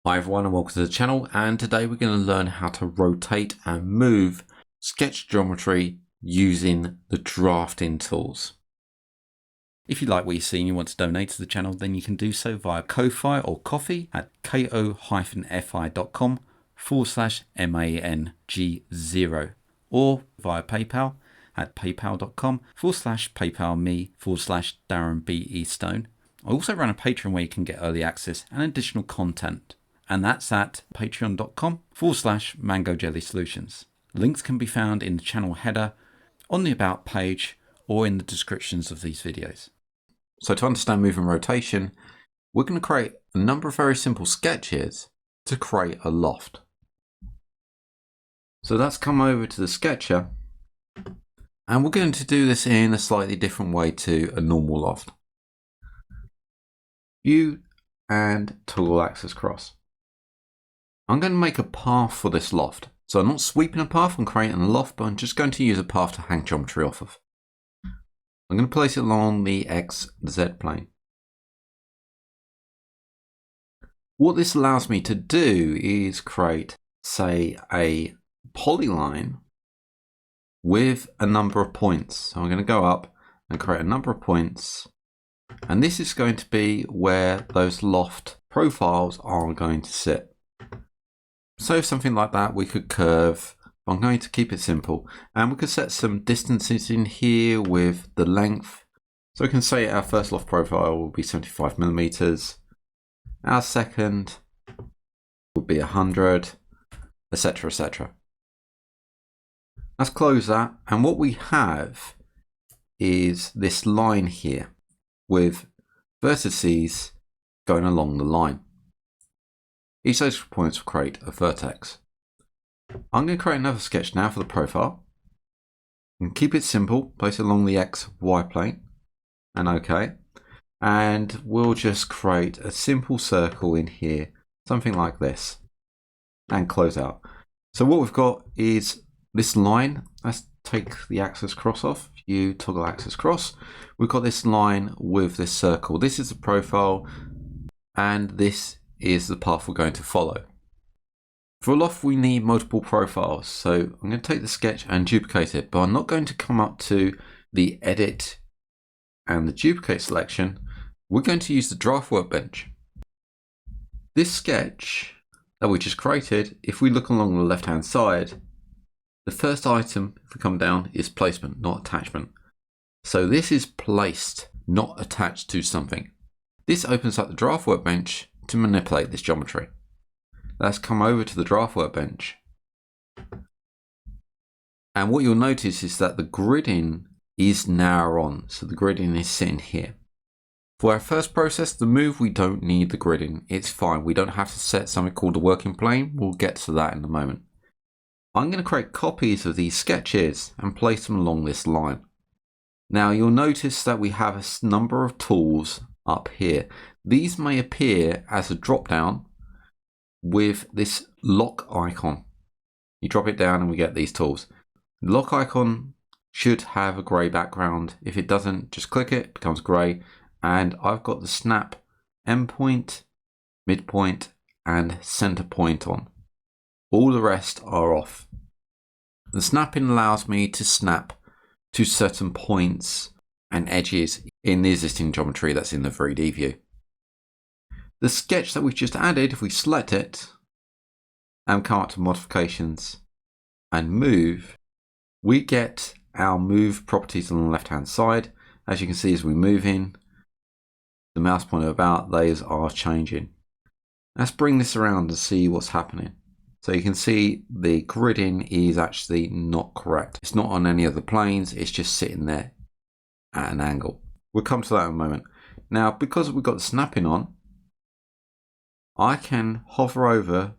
Hi everyone and welcome to the channel, and today we're going to learn how to rotate and move sketch geometry using the drafting tools. If you like what you see and you want to donate to the channel, then you can do so via Ko-Fi or Ko-Fi at ko-fi.com/MANG0 or via PayPal at paypal.com/PayPalMe/DarrenBEstone. I also run a Patreon where you can get early access and additional content, and that's at patreon.com/MangoJellySolutions. Links can be found in the channel header, on the About page, or in the descriptions of these videos. So to understand move and rotation, we're going to create a number of very simple sketches to create a loft. So let's come over to the sketcher, and we're going to do this in a slightly different way to a normal loft. View and toggle axis cross. I'm going to make a path for this loft. So I'm not sweeping a path and creating a loft, but I'm just going to use a path to hang geometry off of. I'm going to place it along the XZ plane. What this allows me to do is create, say, a polyline with a number of points. So I'm going to go up and create a number of points, and this is going to be where those loft profiles are going to sit. So something like that we could curve. I'm going to keep it simple, and we could set some distances in here with the length. So we can say our first loft profile will be 75 millimeters. Our second would be 100, etc., etc. Let's close that, and what we have is this line here with vertices going along the line. Each of those points will create a vertex. I'm going to create another sketch now for the profile and keep it simple. Place it along the XY plane and OK. And we'll just create a simple circle in here, something like this, and close out. So what we've got is this line. Let's take the axis cross off. View, toggle axis cross. We've got this line with this circle. This is the profile, and this is the path we're going to follow. For a loft, we need multiple profiles. So I'm going to take the sketch and duplicate it, but I'm not going to come up to the edit and the duplicate selection. We're going to use the draft workbench. This sketch that we just created, if we look along the left hand side, the first item, if we come down, is placement, not attachment. So this is placed, not attached to something. This opens up the draft workbench to manipulate this geometry. Let's come over to the draft workbench. And what you'll notice is that the gridding is now on. So the gridding is sitting here. For our first process, the move, we don't need the gridding. It's fine. We don't have to set something called a working plane. We'll get to that in a moment. I'm going to create copies of these sketches and place them along this line. Now you'll notice that we have a number of tools up here. These may appear as a drop down with this lock icon. You drop it down and we get these tools. The lock icon should have a grey background. If it doesn't, just click it, it becomes grey. And I've got the snap endpoint, midpoint, and center point on. All the rest are off. The snapping allows me to snap to certain points and edges in the existing geometry that's in the 3D view. The sketch that we've just added, if we select it and come up to modifications and move, we get our move properties on the left hand side. As you can see, as we move in, the mouse pointer about, those are changing. Let's bring this around and see what's happening. So you can see the gridding is actually not correct. It's not on any of the planes, it's just sitting there at an angle. We'll come to that in a moment. Now, because we've got the snapping on, I can hover over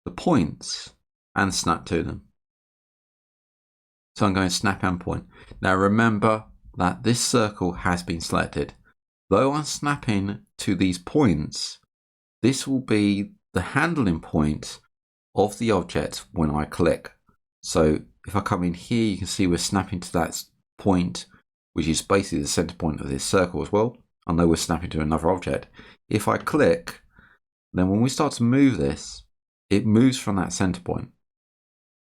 the points and snap to them. So I'm going to snap and point. Now remember that this circle has been selected. Though I'm snapping to these points, this will be the handling point of the object when I click. So if I come in here, you can see we're snapping to that point, which is basically the center point of this circle as well. I know we're snapping to another object. If I click, then when we start to move this, it moves from that center point.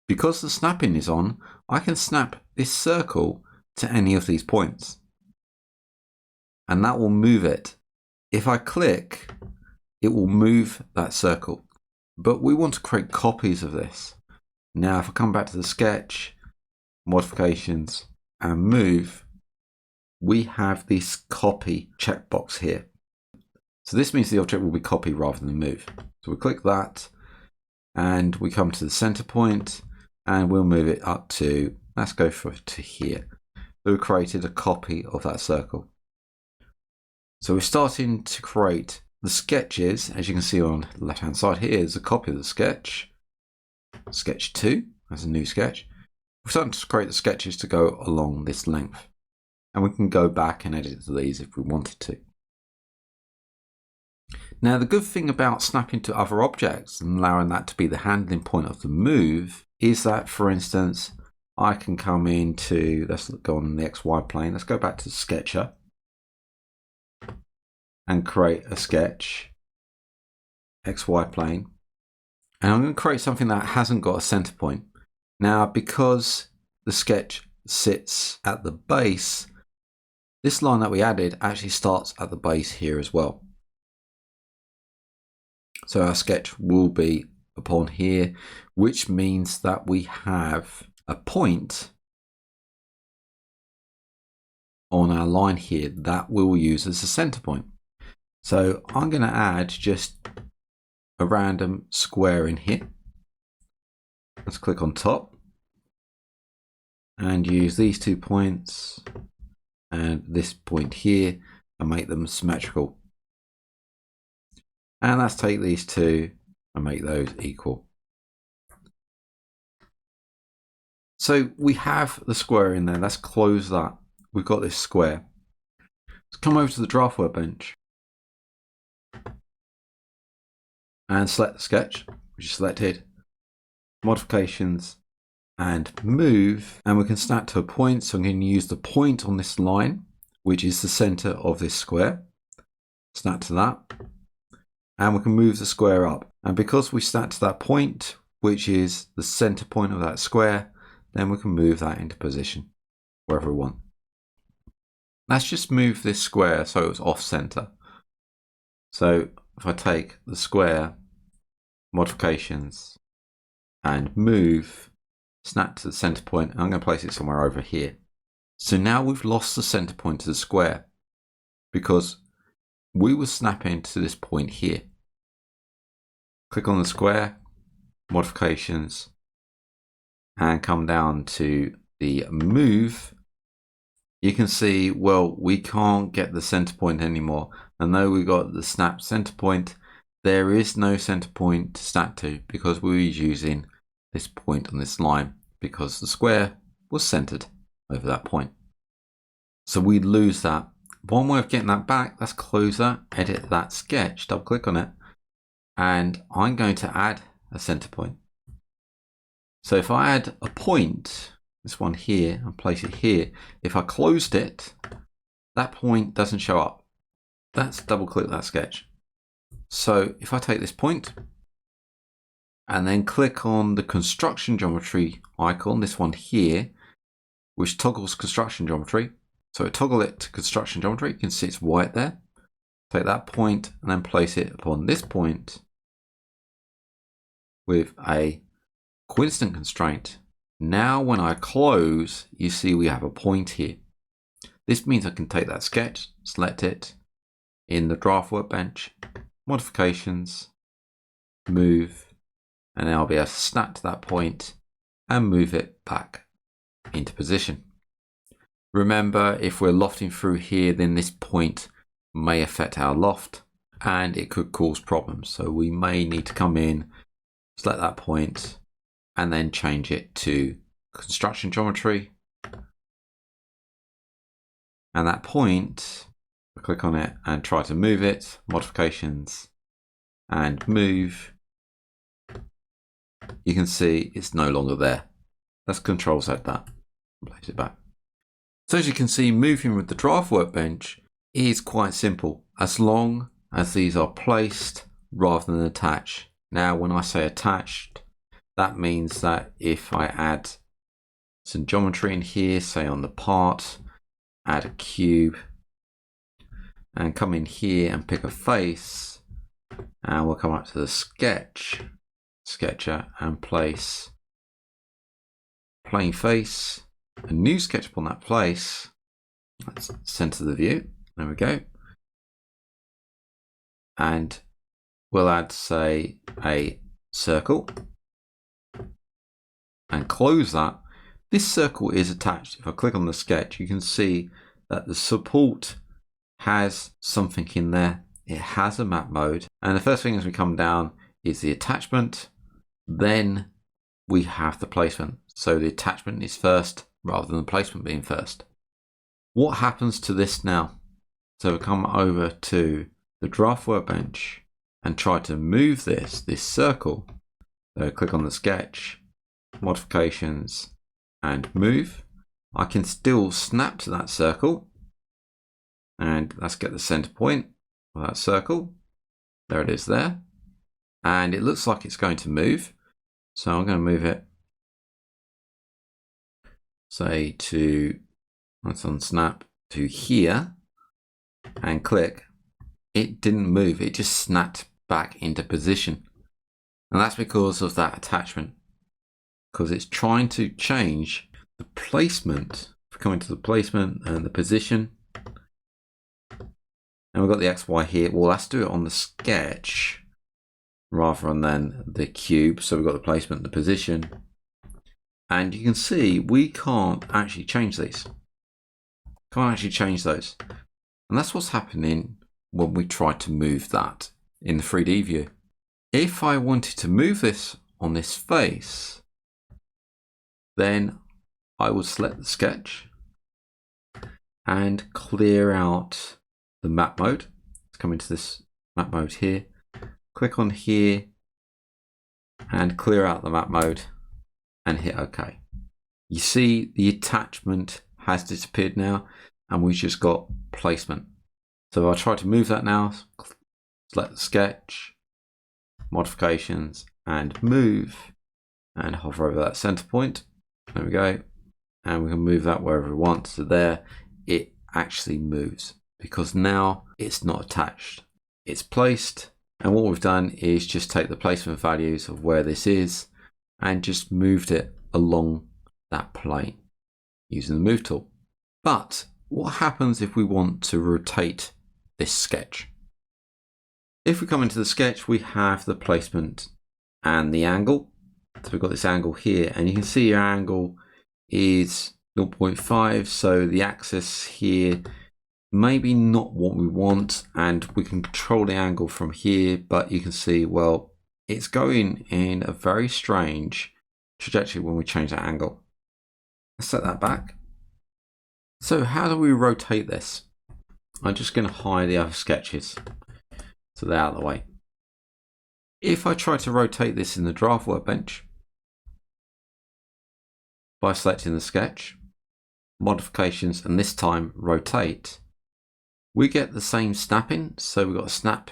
Because the snapping is on, I can snap this circle to any of these points, and that will move it. If I click, it will move that circle, but we want to create copies of this. Now, if I come back to the sketch, modifications, and move, we have this copy checkbox here. So this means the object will be copied rather than move. So we click that, and we come to the center point, and we'll move it up to, let's go to here. So we created a copy of that circle. So we're starting to create the sketches. As you can see on the left hand side here is a copy of the sketch. Sketch 2, that's a new sketch. We're starting to create the sketches to go along this length. And we can go back and edit these if we wanted to. Now, the good thing about snapping to other objects and allowing that to be the handling point of the move is that, for instance, I can come into, let's go on the XY plane. Let's go back to Sketcher and create a sketch, XY plane. And I'm going to create something that hasn't got a center point. Now, because the sketch sits at the base, this line that we added actually starts at the base here as well. So our sketch will be upon here, which means that we have a point on our line here that we'll use as a center point. So I'm going to add just a random square in here. Let's click on top and use these 2 points and this point here and make them symmetrical. And let's take these two and make those equal. So we have the square in there. Let's close that. We've got this square. Let's come over to the draft workbench and select the sketch, which is selected, modifications, and move. And we can snap to a point. So I'm going to use the point on this line, which is the center of this square. Snap to that. And we can move the square up. And because we snap to that point, which is the center point of that square, then we can move that into position wherever we want. Let's just move this square so it's off center. So if I take the square, modifications, and move, snap to the center point, and I'm going to place it somewhere over here. So now we've lost the center point to the square because we were snapping to this point here. Click on the square, modifications, and come down to the move. You can see, well, we can't get the center point anymore. And though we got the snap center point, there is no center point to snap to because we were using this point on this line because the square was centered over that point. So we lose that. One way of getting that back, let's close that, edit that sketch, double click on it, and I'm going to add a center point. So if I add a point, this one here, and place it here, if I closed it, that point doesn't show up. Let's double click that sketch. So if I take this point and then click on the construction geometry icon, this one here, which toggles construction geometry. So toggle it to construction geometry. You can see it's white there. Take that point and then place it upon this point with a coincident constraint. Now when I close, you see we have a point here. This means I can take that sketch, select it in the draft workbench, modifications, move, and then I'll be able to snap to that point and move it back into position. Remember, if we're lofting through here, then this point may affect our loft and it could cause problems. So we may need to come in, select that point, and then change it to construction geometry. And that point, I click on it and try to move it, modifications, and move. You can see it's no longer there. Let's Control Z that and place it back. So as you can see, moving with the draft workbench is quite simple as long as these are placed rather than attach. Now, when I say attached, that means that if I add some geometry in here, say on the part, add a cube, and come in here and pick a face, and we'll come up to the sketcher and place plain face, a new sketch upon that place. Let's center the view. There we go. And we'll add, say, a circle and close that. This circle is attached. If I click on the sketch, you can see that the support has something in there. It has a map mode. And the first thing as we come down is the attachment. Then we have the placement. So the attachment is first rather than the placement being first. What happens to this now? So we come over to the draft workbench and try to move this circle. So click on the sketch, modifications, and move. I can still snap to that circle, and let's get the center point of that circle. There it is there. And it looks like it's going to move. So I'm going to move it, say to, let's unsnap to here and click. It didn't move, it just snapped back into position. And that's because of that attachment, because it's trying to change the placement. If we come into the placement and the position, and we've got the XY here, well, let's do it on the sketch rather than the cube. So we've got the placement, the position, and you can see we can't actually change these. Can't actually change those. And that's what's happening when we try to move that in the 3D view. If I wanted to move this on this face, then I would select the sketch and clear out the map mode. Let's come into this map mode here, click on here and clear out the map mode and hit OK. You see the attachment has disappeared now and we've just got placement. So if I try to move that now, select the sketch, modifications, and move, and hover over that center point. There we go. And we can move that wherever we want. So there, it actually moves because now it's not attached. It's placed. And what we've done is just take the placement values of where this is and just moved it along that plane using the move tool. But what happens if we want to rotate this sketch? If we come into the sketch, we have the placement and the angle. So we've got this angle here, and you can see your angle is 0.5. So the axis here, maybe not what we want, and we can control the angle from here, but you can see, well, it's going in a very strange trajectory when we change that angle. Let's set that back. So how do we rotate this? I'm just going to hide the other sketches so they're out of the way. If I try to rotate this in the draft workbench by selecting the sketch, modifications, and this time rotate, we get the same snapping. So we've got a snap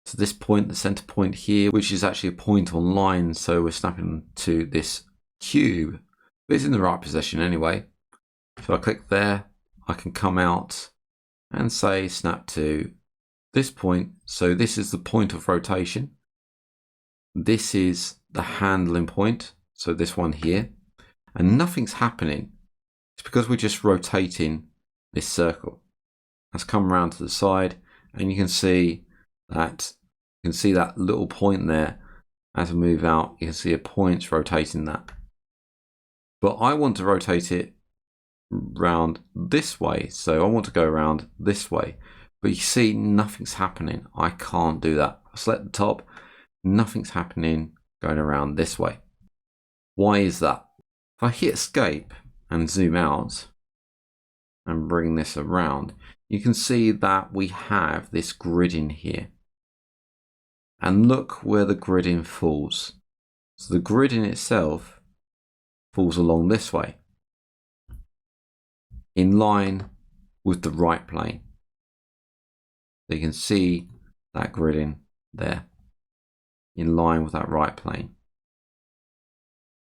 to this point, the center point here, which is actually a point on line. So we're snapping to this cube, but it's in the right position anyway. So I click there, I can come out and say snap to this point. So this is the point of rotation. This is the handling point. So this one here, and nothing's happening. It's because we're just rotating this circle. Let's come around to the side, and you can see that little point there. As I move out, you can see a point rotating that. But I want to rotate it round this way, so I want to go around this way, but you see nothing's happening. I can't do that. I select the top, nothing's happening going around this way. Why is that? If I hit escape and zoom out and bring this around, you can see that we have this grid in here, and look where the grid in falls. So the grid in itself falls along this way, in line with the right plane. So you can see that gridding there. in line with that right plane.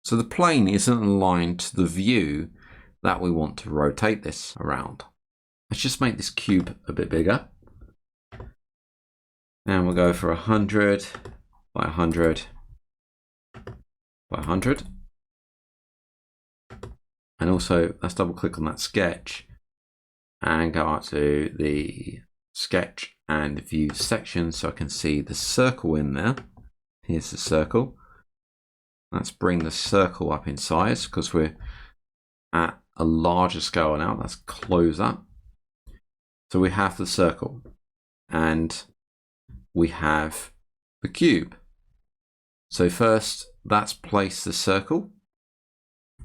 So the plane isn't aligned to the view that we want to rotate this around. Let's just make this cube a bit bigger. And we'll go for 100 by 100 by 100. And also, let's double click on that sketch and go up to the sketch and view section so I can see the circle in there. Here's the circle. Let's bring the circle up in size because we're at a larger scale now. Let's close that. So we have the circle and we have the cube. So first, let's place the circle.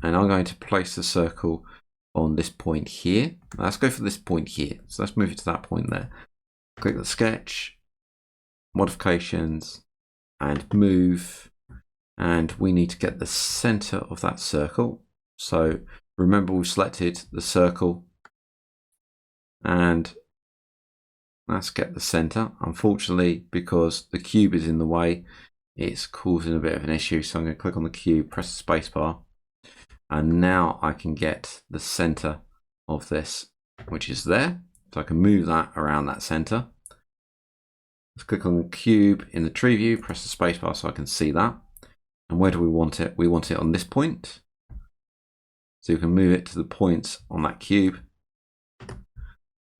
And I'm going to place the circle on this point here. Let's go for this point here. So let's move it to that point there. Click the sketch, modifications, and move. And we need to get the center of that circle. So remember we've selected the circle. And let's get the center. Unfortunately, because the cube is in the way, it's causing a bit of an issue. So I'm going to click on the cube, press the space bar. And now I can get the center of this, which is there. So I can move that around that center. Let's click on the cube in the tree view, press the spacebar so I can see that. And where do we want it? We want it on this point. So you can move it to the points on that cube.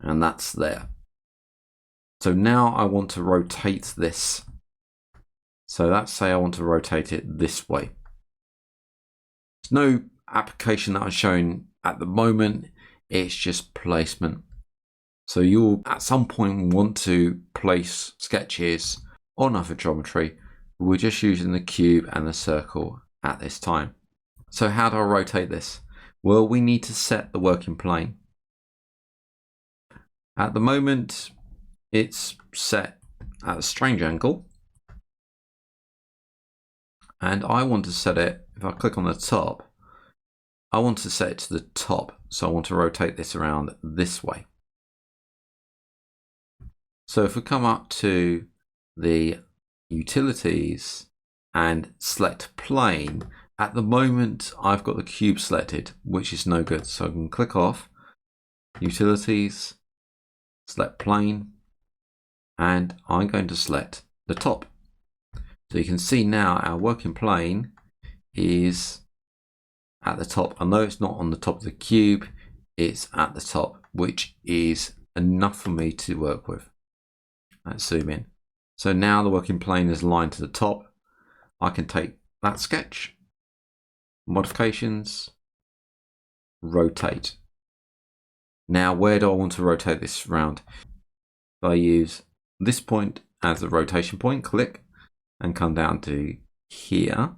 And that's there. So now I want to rotate this. So let's say I want to rotate it this way. There's no application that I'm showing at the moment, it's just placement. So you'll at some point want to place sketches on other geometry. We're just using the cube and the circle at this time. So how do I rotate this? Well, we need to set the working plane. At the moment, it's set at a strange angle. And I want to set it, if I click on the top, I want to set it to the top. So I want to rotate this around this way. So if we come up to the utilities and select plane, at the moment I've got the cube selected, which is no good. So I can click off utilities, select plane, and I'm going to select the top. So you can see now our working plane is at the top. I know it's not on the top of the cube, it's at the top, which is enough for me to work with. Let's zoom in. So now the working plane is aligned to the top. I can take that sketch, modifications, rotate. Now where do I want to rotate this around? I use this point as the rotation point, click, and come down to here.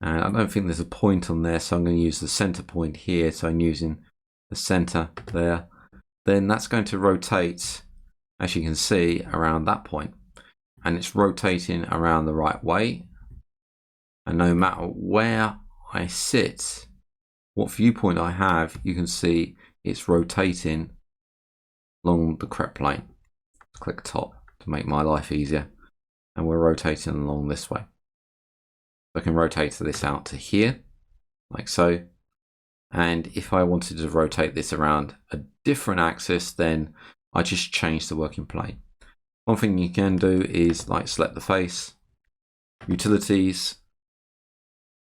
And I don't think there's a point on there, so I'm going to use the center point here. So I'm using the center there. Then that's going to rotate, as you can see, around that point. And it's rotating around the right way. And no matter where I sit, what viewpoint I have, you can see it's rotating along the correct plane. Click top to make my life easier. And we're rotating along this way. I can rotate this out to here, like so. And if I wanted to rotate this around a different axis, then I just change the working plane. One thing you can do is like select the face, utilities,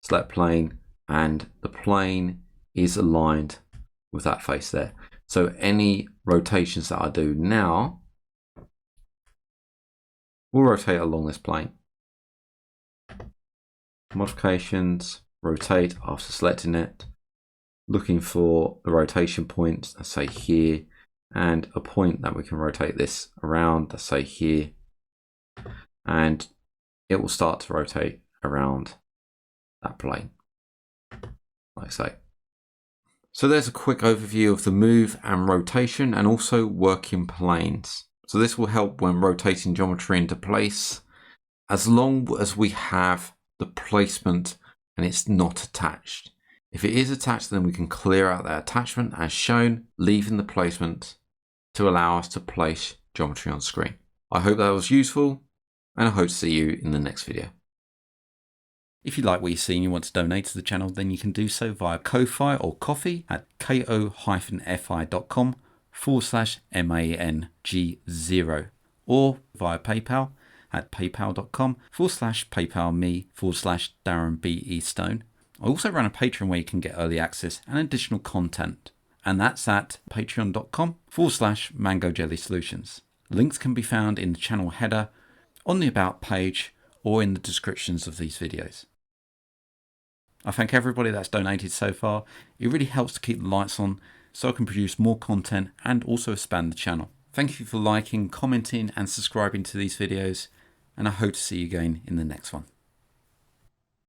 select plane, and the plane is aligned with that face there. So any rotations that I do now will rotate along this plane. Modifications, rotate after selecting it, looking for the rotation point, let's say here, and a point that we can rotate this around, let's say here, and it will start to rotate around that plane, like so. So there's a quick overview of the move and rotation and also working planes. So this will help when rotating geometry into place, as long as we have the placement and it's not attached. If it is attached, then we can clear out that attachment as shown, leaving the placement to allow us to place geometry on screen. I hope that was useful, and I hope to see you in the next video. If you like what you see and you want to donate to the channel, then you can do so via Ko-Fi or Ko-fi at ko-fi.com/MANG0 or via PayPal at paypal.com/PayPalMe/DarrenBEstone. I also run a Patreon where you can get early access and additional content, and that's at patreon.com/MangoJellySolutions. Links can be found in the channel header, on the About page, or in the descriptions of these videos. I thank everybody that's donated so far. It really helps to keep the lights on so I can produce more content and also expand the channel. Thank you for liking, commenting and subscribing to these videos, and I hope to see you again in the next one.